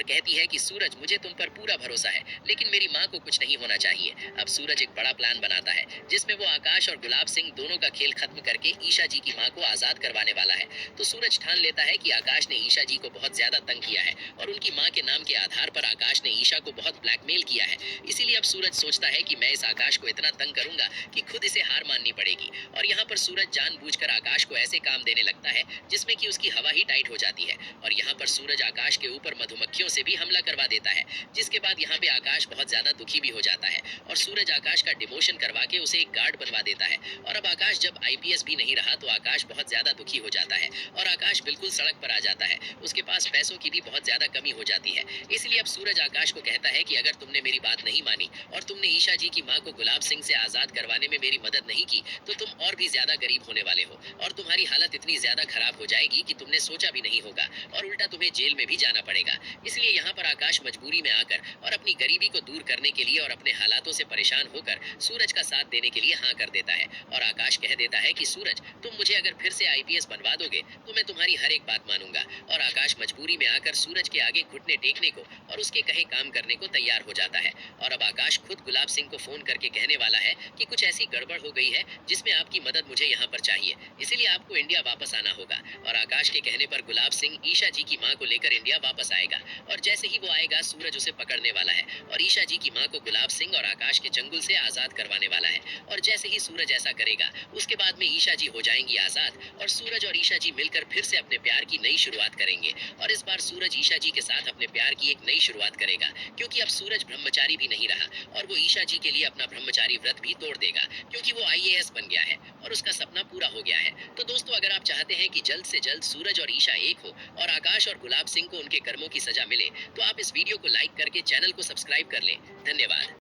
और कहती है कि सूरज, मुझे तुम पर पूरा भरोसा है, लेकिन मेरी माँ को कुछ नहीं होना चाहिए। अब सूरज एक बड़ा प्लान बनाता है, जिसमें वो आकाश और गुलाब सिंह दोनों का खेल खत्म करके ईशा जी की माँ को आजाद करवाने वाला है। तो सूरज ठान लेता है कि आकाश ने ईशा जी को बहुत ज्यादा तंग किया है और उनकी माँ के नाम के आधार पर आकाश ने ईशा को बहुत ब्लैकमेल किया है। इसीलिए अब सूरज सोचता है कि मैं इस आकाश को इतना तंग करूंगा कि खुद इसे हार माननी पड़ेगी। और यहाँ पर सूरज जानबूझकर आकाश को ऐसे काम देने लगता है जिसमें कि उसकी हवा ही टाइट हो जाती है। और यहाँ पर सूरज आकाश के ऊपर मधुमक्खियों से भी हमला करवा देता है, जिसके बाद यहाँ पे आकाश बहुत ज्यादा दुखी भी हो जाता है। और सूरज आकाश का डिमोशन करवा के उसे एक गार्ड बनवा देता है। और अब आकाश जब आईपीएस भी नहीं रहा तो आकाश बहुत ज्यादा दुखी हो जाता है और आकाश बिल्कुल सड़क पर आ जाता है। उसके पास पैसों की भी बहुत ज्यादा कमी हो जाती है। इसलिए अब सूरज आकाश को कहता है कि अगर तुमने मेरी बात नहीं मानी और तुमने ईशा जी की माँ को गुलाब सिंह से आजाद करवाने में मेरी मदद नहीं की, तो तुम और भी ज्यादा गरीब होने वाले हो और तुम्हारी हालत इतनी ज्यादा खराब हो जाएगी कि तुमने सोचा भी नहीं होगा और उल्टा तुम्हें जेल में भी जाना पड़ेगा। इसलिए यहाँ पर आकाश मजबूरी में आकर और अपनी गरीबी को दूर करने के लिए और अपने हालातों से परेशान होकर सूरज का साथ देने के लिए हाँ कर देता है। और आकाश कह देता है कि सूरज, तुम मुझे अगर फिर से आईपीएस बनवा दोगे तो मैं तुम्हारी हर एक बात मानूंगा। और आकाश मजबूरी में आकर सूरज के आगे घुटने टेकने को और उसके कहे काम करने को तैयार हो जाता है। और अब आकाश खुद गुलाब सिंह को फोन करके कहने वाला है कि कुछ ऐसी गड़बड़ हो गई है जिसमें आपकी मदद मुझे यहाँ पर चाहिए, इसीलिए आपको इंडिया वापस आना होगा। और आकाश के कहने पर गुलाब सिंह ईशा जी की माँ को लेकर इंडिया वापस आएगा। और जैसे ही वो आएगा सूरज उसे पकड़ने वाला है और ईशा जी की माँ को गुलाब सिंह और आकाश के चंगुल से आजाद करवाने वाला है। और जैसे ही सूरज ऐसा करेगा उसके बाद में ईशा जी हो जाएंगी आजाद और सूरज और ईशा जी मिलकर फिर से अपने प्यार की नई शुरुआत करेंगे। और इस बार सूरज ईशा जी के साथ अपने प्यार की एक नई शुरुआत करेगा, क्योंकि अब सूरज ब्रह्मचारी भी नहीं रहा और वो ईशा जी के लिए अपना ब्रह्मचारी व्रत भी तोड़ देगा, क्योंकि वो आईएएस बन गया है और उसका सपना पूरा हो गया है। तो दोस्तों, अगर आप चाहते हैं कि जल्द से जल्द सूरज और ईशा एक हो और आकाश और गुलाब सिंह को उनके कर्मों की सजा मिले, तो आप इस वीडियो को लाइक करके चैनल को सब्सक्राइब कर लें। धन्यवाद।